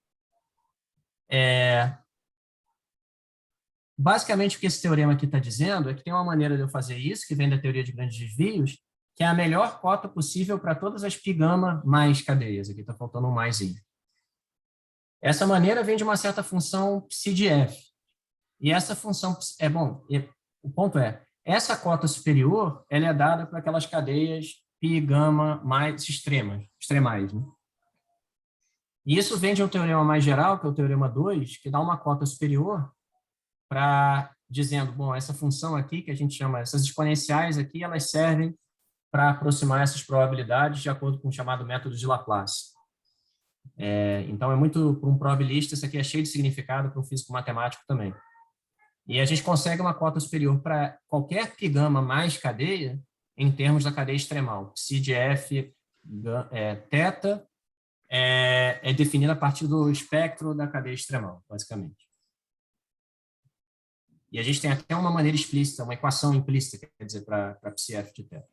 Basicamente, o que esse teorema aqui está dizendo é que tem uma maneira de eu fazer isso, que vem da teoria de grandes desvios, que é a melhor cota possível para todas as π-gama mais cadeias. Aqui está faltando um maisinho. Essa maneira vem de uma certa função psi de f. E essa função o ponto é, essa cota superior ela é dada para aquelas cadeias π-gama mais extremais. Né? E isso vem de um teorema mais geral, que é o teorema 2, que dá uma cota superior para dizendo, bom, essa função aqui, que a gente chama, essas exponenciais aqui, elas servem para aproximar essas probabilidades de acordo com o chamado método de Laplace. Então, para um probabilista, isso aqui é cheio de significado, para um físico matemático também. E a gente consegue uma cota superior para qualquer π-gama mais cadeia em termos da cadeia extremal. Psi de f, θ, é definida a partir do espectro da cadeia extremal, basicamente. E a gente tem até uma maneira explícita, uma equação implícita, quer dizer, para psi-f de θ.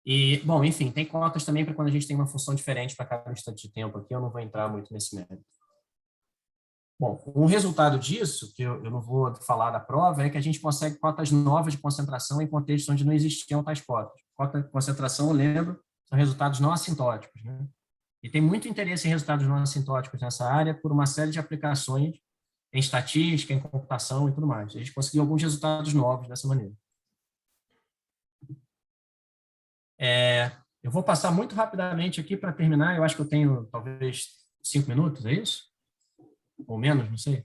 E, bom, enfim, tem cotas também para quando a gente tem uma função diferente para cada instante de tempo aqui, eu não vou entrar muito nesse mérito. Bom, um resultado disso, que eu não vou falar da prova, é que a gente consegue cotas novas de concentração em contextos onde não existiam tais cotas. Cota de concentração, eu lembro, são resultados não assintóticos. Né? E tem muito interesse em resultados não assintóticos nessa área por uma série de aplicações em estatística, em computação e tudo mais. A gente conseguiu alguns resultados novos dessa maneira. Eu vou passar muito rapidamente aqui para terminar. Eu acho que eu tenho, talvez, 5 minutos, é isso? Ou menos, não sei.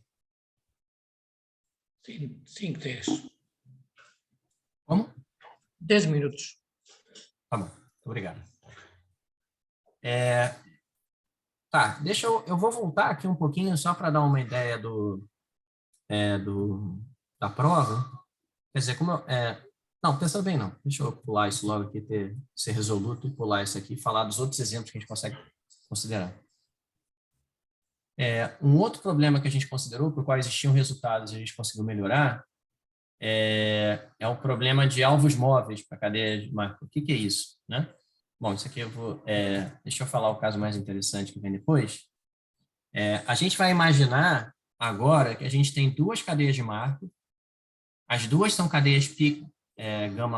5, 10. Como? 10 minutos. Tá bom, obrigado. Tá, eu vou voltar aqui um pouquinho só para dar uma ideia da prova. Quer dizer, não, pensando bem não. Deixa eu pular isso logo aqui, ser resoluto e pular isso aqui e falar dos outros exemplos que a gente consegue considerar. Um outro problema que a gente considerou, por qual existiam resultados e a gente conseguiu melhorar, é o problema de alvos móveis para a cadeia de Markov. O que é isso? Né? Bom, isso aqui eu vou... deixa eu falar o caso mais interessante que vem depois. A gente vai imaginar agora que a gente tem duas cadeias de Markov, as duas são cadeias γ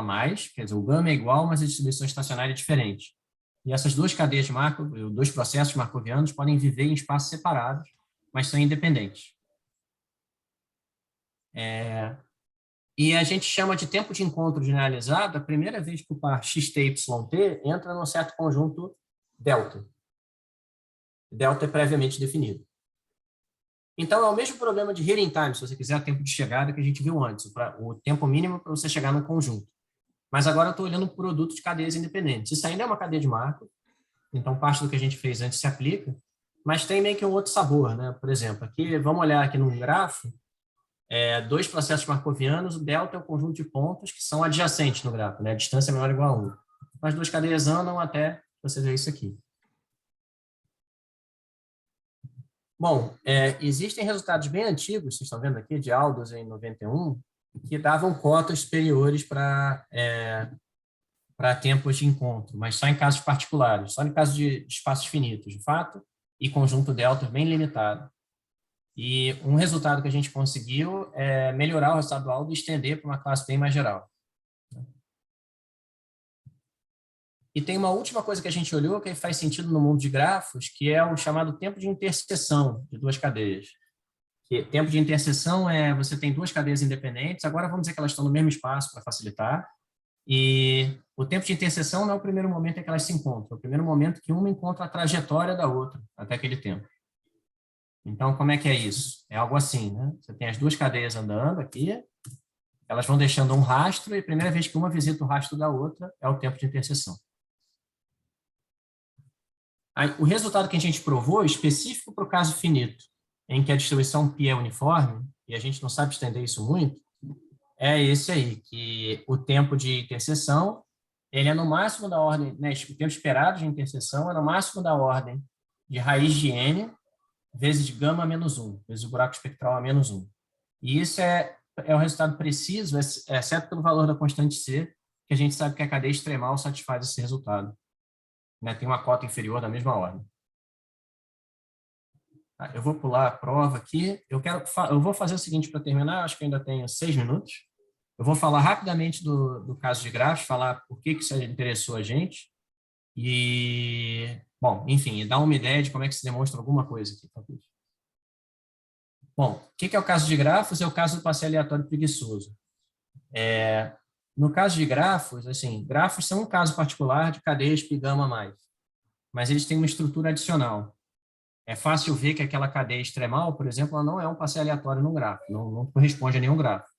mais, quer dizer, o γ é igual, mas a distribuição estacionária é diferente. E essas duas cadeias de Markov, dois processos markovianos, podem viver em espaços separados, mas são independentes. E a gente chama de tempo de encontro generalizado a primeira vez que o par xt, yt entra num certo conjunto delta. Delta é previamente definido. Então, é o mesmo problema de heading time, se você quiser, o tempo de chegada que a gente viu antes, o tempo mínimo para você chegar no conjunto. Mas agora eu estou olhando um produto de cadeias independentes. Isso ainda é uma cadeia de Markov, então parte do que a gente fez antes se aplica, mas tem meio que um outro sabor, né? Por exemplo, aqui, vamos olhar aqui num grafo, dois processos markovianos, o delta é o conjunto de pontos que são adjacentes no gráfico, né? A distância é menor ou igual a 1. As duas cadeias andam até você ver isso aqui. Bom, existem resultados bem antigos, vocês estão vendo aqui, de Aldous em 91, que davam cotas superiores para tempos de encontro, mas só em casos particulares, só em caso de espaços finitos, de fato, e conjunto delta bem limitado. E um resultado que a gente conseguiu é melhorar o resultado do Aldous e estender para uma classe bem mais geral. E tem uma última coisa que a gente olhou que faz sentido no mundo de grafos, que é o chamado tempo de interseção de duas cadeias. Que tempo de interseção você tem duas cadeias independentes, agora vamos dizer que elas estão no mesmo espaço para facilitar, e o tempo de interseção não é o primeiro momento em que elas se encontram, é o primeiro momento que uma encontra a trajetória da outra até aquele tempo. Então, como é que é isso? É algo assim, né? Você tem as duas cadeias andando aqui, elas vão deixando um rastro, e a primeira vez que uma visita o rastro da outra é o tempo de interseção. Aí, o resultado que a gente provou, específico para o caso finito, em que a distribuição π é uniforme, e a gente não sabe estender isso muito, é esse aí, que o tempo de interseção, ele é no máximo da ordem, né, o tempo esperado de interseção é no máximo da ordem de raiz de n vezes gama menos 1, vezes o buraco espectral a menos 1. E isso é o resultado preciso, exceto pelo valor da constante C, que a gente sabe que a cadeia extremal satisfaz esse resultado. Né? Tem uma cota inferior da mesma ordem. Tá, eu vou pular a prova aqui. Eu vou fazer o seguinte para terminar, acho que ainda tenho 6 minutos. Eu vou falar rapidamente do caso de grafos, falar por que isso interessou a gente. E, bom, enfim, dar uma ideia de como é que se demonstra alguma coisa aqui, talvez. Bom, o que é o caso de grafos? É o caso do passeio aleatório preguiçoso. No caso de grafos, assim, grafos são um caso particular de cadeias π-gama mais, mas eles têm uma estrutura adicional. É fácil ver que aquela cadeia extremal, por exemplo, ela não é um passeio aleatório num grafo, não corresponde a nenhum grafo.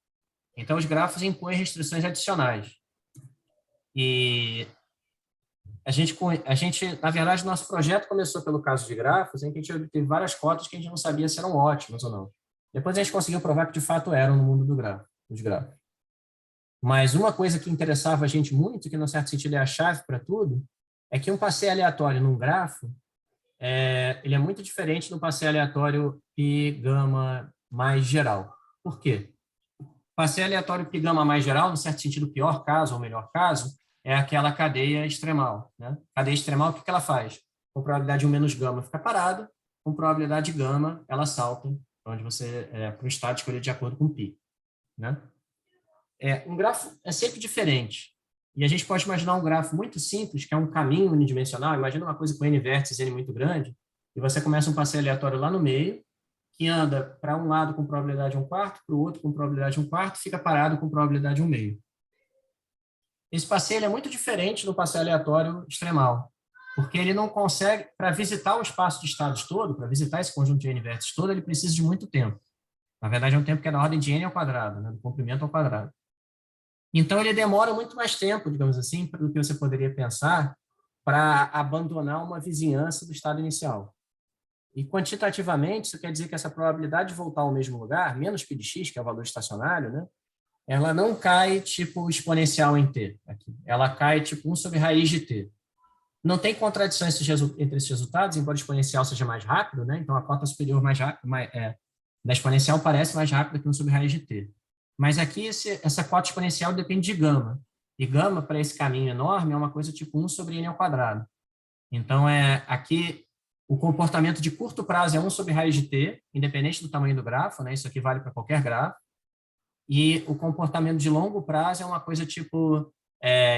Então, os grafos impõem restrições adicionais. E a gente, na verdade, nosso projeto começou pelo caso de grafos, em que a gente obteve várias cotas que a gente não sabia se eram ótimas ou não. Depois a gente conseguiu provar que de fato eram no mundo dos grafos. Mas uma coisa que interessava a gente muito, que, no certo sentido, é a chave para tudo, é que um passeio aleatório num grafo, ele é muito diferente do passeio aleatório π-gama mais geral. Por quê? Passeio aleatório π-gama mais geral, no certo sentido, o pior caso ou melhor caso, é aquela cadeia extremal. Né? Cadeia extremal, o que ela faz? Com probabilidade 1 menos gama fica parada, com probabilidade gama ela salta para o estado escolhido de acordo com π. Né? Um grafo é sempre diferente. E a gente pode imaginar um grafo muito simples, que é um caminho unidimensional. Imagina uma coisa com n vértices, n muito grande, e você começa um passeio aleatório lá no meio, que anda para um lado com probabilidade 1/4, para o outro com probabilidade 1/4, fica parado com probabilidade 1/2. Esse passeio é muito diferente do passeio aleatório extremal, porque ele não consegue, para visitar o espaço de estados todo, para visitar esse conjunto de n vértices todo, ele precisa de muito tempo. Na verdade, é um tempo que é na ordem de n ao quadrado, né, do comprimento ao quadrado. Então, ele demora muito mais tempo, digamos assim, do que você poderia pensar, para abandonar uma vizinhança do estado inicial. E quantitativamente, isso quer dizer que essa probabilidade de voltar ao mesmo lugar, menos π de x, que é o valor estacionário, né, ela não cai tipo exponencial em t. Aqui. Ela cai tipo 1 sobre raiz de t. Não tem contradição entre esses resultados, embora o exponencial seja mais rápido, né? Então a cota superior da exponencial parece mais rápida que 1 sobre raiz de t. Mas aqui essa cota exponencial depende de gama. E gama, para esse caminho enorme, é uma coisa tipo 1 sobre n ao quadrado. Então, aqui o comportamento de curto prazo é 1 sobre raiz de t, independente do tamanho do grafo, né? Isso aqui vale para qualquer grafo. E o comportamento de longo prazo é uma coisa tipo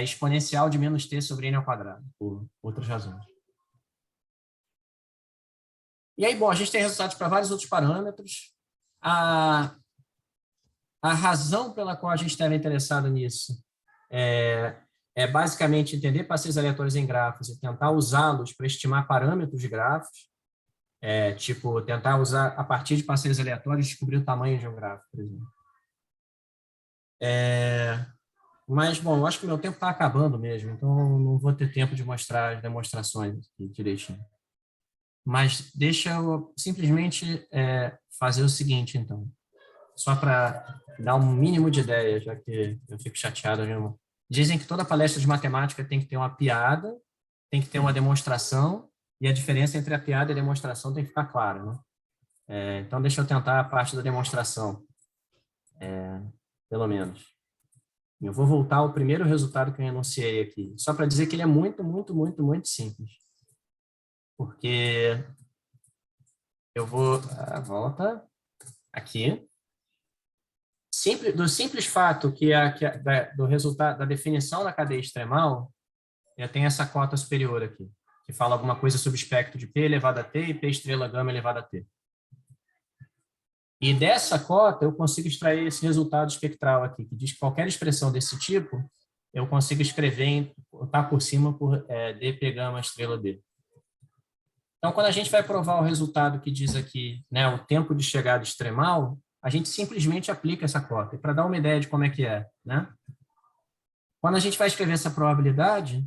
exponencial de menos t sobre n ao quadrado, por outras razões. E aí, bom, a gente tem resultados para vários outros parâmetros. A razão pela qual a gente estava interessado nisso é basicamente entender passeios aleatórios em grafos e tentar usá-los para estimar parâmetros de grafos, tipo, tentar usar, a partir de passeios aleatórios, descobrir o tamanho de um grafo, por exemplo. Mas, bom, eu acho que o meu tempo está acabando mesmo, então não vou ter tempo de mostrar as demonstrações aqui direitinho. Mas deixa eu simplesmente fazer o seguinte, então. Só para dar um mínimo de ideia, já que eu fico chateado mesmo. Dizem que toda palestra de matemática tem que ter uma piada, tem que ter uma demonstração, e a diferença entre a piada e a demonstração tem que ficar clara, né? Então, deixa eu tentar a parte da demonstração, pelo menos. Eu vou voltar ao primeiro resultado que eu enunciei aqui, só para dizer que ele é muito, muito, muito, muito simples. Porque eu vou... volta aqui. Do simples fato do resultado da definição da cadeia extremal, eu tenho essa cota superior aqui, que fala alguma coisa sobre o espectro de P elevado a T e P estrela gama elevado a T. E dessa cota, eu consigo extrair esse resultado espectral aqui, que diz que qualquer expressão desse tipo, eu consigo escrever, botar por cima por dp gama estrela D. Então, quando a gente vai provar o resultado que diz aqui, né, o tempo de chegada extremal, a gente simplesmente aplica essa cota. E para dar uma ideia de como é que é, né? Quando a gente vai escrever essa probabilidade,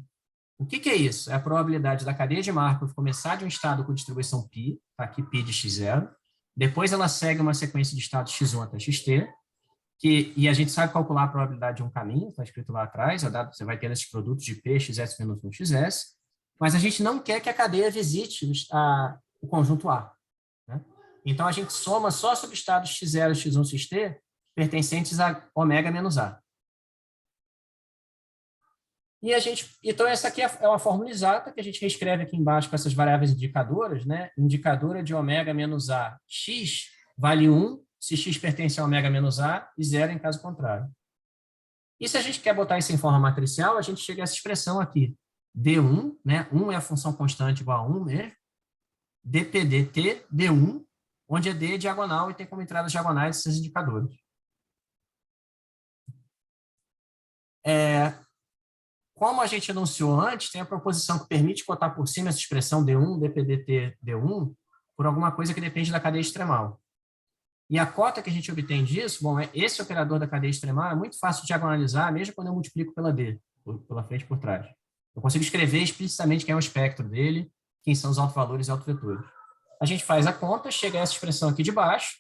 o que é isso? É a probabilidade da cadeia de Markov começar de um estado com distribuição π, tá aqui π de x0, depois ela segue uma sequência de estados x1 até xt, e a gente sabe calcular a probabilidade de um caminho, está escrito lá atrás, você vai ter esses produtos de p, xs menos 1, xs, mas a gente não quer que a cadeia visite o conjunto A, né? Então, a gente soma só subestados x0, x1, xt, pertencentes a ômega menos A. Então, essa aqui é uma fórmula exata que a gente reescreve aqui embaixo com essas variáveis indicadoras, né? Indicadora de ômega menos A, x vale 1, se x pertence a ômega menos A, e 0 em caso contrário. E se a gente quer botar isso em forma matricial, a gente chega a essa expressão aqui, D1, né? 1 é a função constante igual a 1 mesmo, dPdt, D1, onde é D diagonal e tem como entradas diagonais esses indicadores. Como a gente anunciou antes, tem a proposição que permite cotar por cima essa expressão D1, dPdt, D1, por alguma coisa que depende da cadeia extremal. E a cota que a gente obtém disso, bom, esse operador da cadeia extremal é muito fácil de diagonalizar, mesmo quando eu multiplico pela D, pela frente e por trás. Eu consigo escrever explicitamente quem é o espectro dele, quem são os autovalores e autovetores. A gente faz a conta, chega a essa expressão aqui de baixo,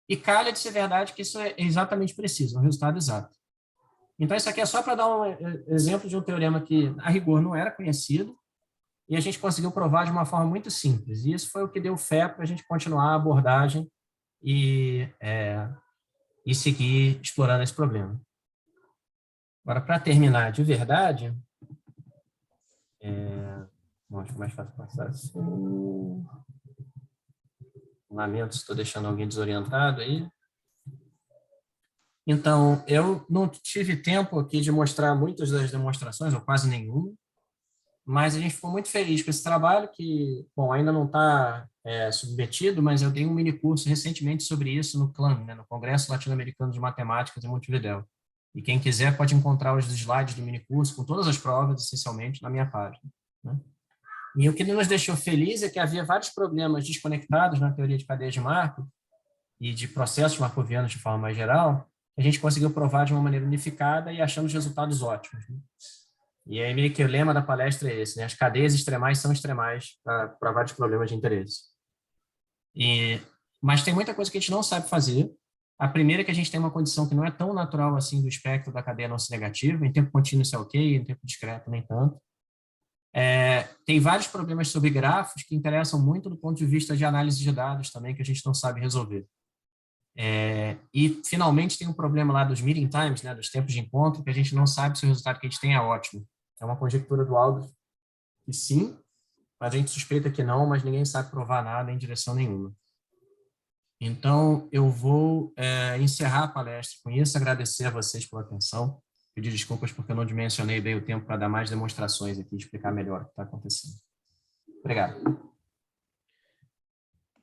e calha de ser verdade que isso é exatamente preciso, um resultado exato. Então, isso aqui é só para dar um exemplo de um teorema que, a rigor, não era conhecido, e a gente conseguiu provar de uma forma muito simples. E isso foi o que deu fé para a gente continuar a abordagem e seguir explorando esse problema. Agora, para terminar de verdade, bom, acho que é mais fácil passar assim. Lamento se estou deixando alguém desorientado aí. Então, eu não tive tempo aqui de mostrar muitas das demonstrações, ou quase nenhuma, mas a gente ficou muito feliz com esse trabalho, que, bom, ainda não está submetido, mas eu dei um mini curso recentemente sobre isso no CLAM, né, no Congresso Latino-Americano de Matemáticas em Montevidéu. E quem quiser pode encontrar os slides do mini curso com todas as provas, essencialmente, na minha página, né? E o que nos deixou feliz é que havia vários problemas desconectados na teoria de cadeias de Markov e de processos markovianos de forma mais geral, a gente conseguiu provar de uma maneira unificada e achamos resultados ótimos, né? E aí meio que o lema da palestra é esse, né? As cadeias extremais são extremais para vários problemas de interesse. Mas tem muita coisa que a gente não sabe fazer. A primeira é que a gente tem uma condição que não é tão natural assim do espectro da cadeia não negativa, em tempo contínuo isso é ok, em tempo discreto nem tanto. Tem vários problemas sobre grafos que interessam muito do ponto de vista de análise de dados também, que a gente não sabe resolver. E, finalmente, tem um problema lá dos meeting times, né, dos tempos de encontro, que a gente não sabe se o resultado que a gente tem é ótimo. É uma conjectura do Aldous que sim, mas a gente suspeita que não, mas ninguém sabe provar nada em direção nenhuma. Então, eu vou encerrar a palestra com isso, agradecer a vocês pela atenção, pedir desculpas porque eu não dimensionei bem o tempo para dar mais demonstrações aqui, explicar melhor o que está acontecendo. Obrigado.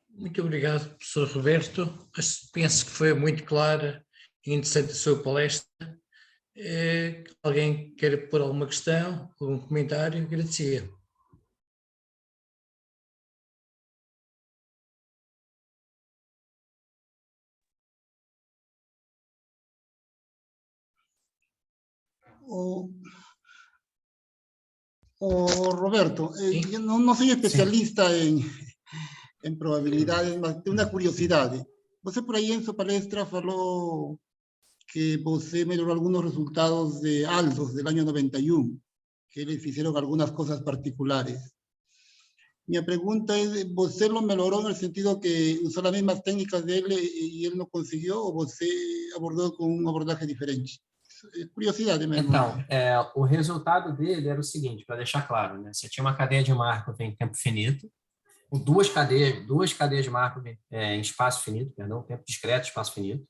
Muito obrigado, professor Roberto. Penso que foi muito clara e interessante a sua palestra. Alguém quer pôr alguma questão, algum comentário? Agradecia. Roberto, yo no soy especialista en probabilidades, mas tengo una curiosidad. Você por ahí en su palestra falou que você melhoró algunos resultados de Aldous del año 91, que eles hicieron algunas cosas particulares. Mi pregunta es, ¿você lo mejoró en el sentido que usó las mismas técnicas de él y él no consiguió, o você abordó con un abordaje diferente? Curiosidade mesmo. Então, o resultado dele era o seguinte, para deixar claro, né? Você tinha uma cadeia de Markov em tempo finito, com duas cadeias de Markov em espaço finito, perdão, tempo discreto, espaço finito,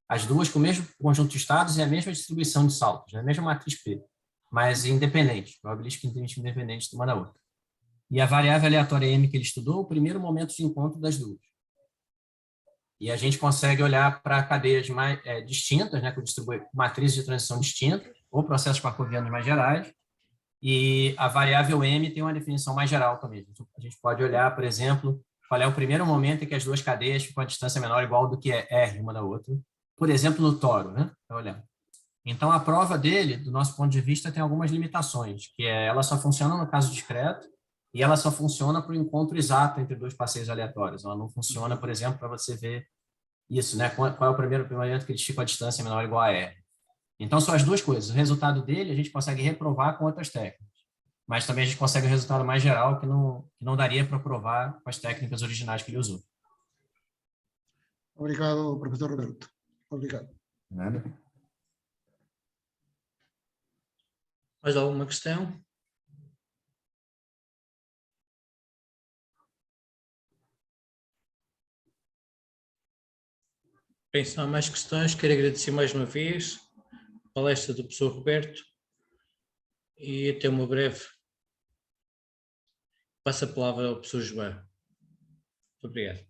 as duas com o mesmo conjunto de estados e a mesma distribuição de saltos, né? A mesma matriz P, mas independente, probabilística independente de uma da outra. E a variável aleatória M que ele estudou, o primeiro momento de encontro das duas. E a gente consegue olhar para cadeias mais distintas, né, que distribuem matrizes de transição distintas, ou processos markovianos mais gerais, E a variável m tem uma definição mais geral também. A gente pode olhar, por exemplo, qual é o primeiro momento em que as duas cadeias ficam a distância menor ou igual do que é R uma da outra. Por exemplo, no toro, né? Olha. Então, a prova dele, do nosso ponto de vista, tem algumas limitações, que é ela só funciona no caso discreto e ela só funciona para o encontro exato entre dois passeios aleatórios. Ela não funciona, por exemplo, para você ver isso, né? Qual é o primeiro momento que eles ficam a distância menor ou igual a R. Então, são as duas coisas. O resultado dele a gente consegue reprovar com outras técnicas, mas também a gente consegue um resultado mais geral que não daria para provar com as técnicas originais que ele usou. Obrigado, professor Roberto. Obrigado. Nada. Mais alguma questão? Bem, se não há mais questões, quero agradecer mais uma vez a palestra do professor Roberto e até uma breve. Passo a palavra ao professor João. Muito obrigado.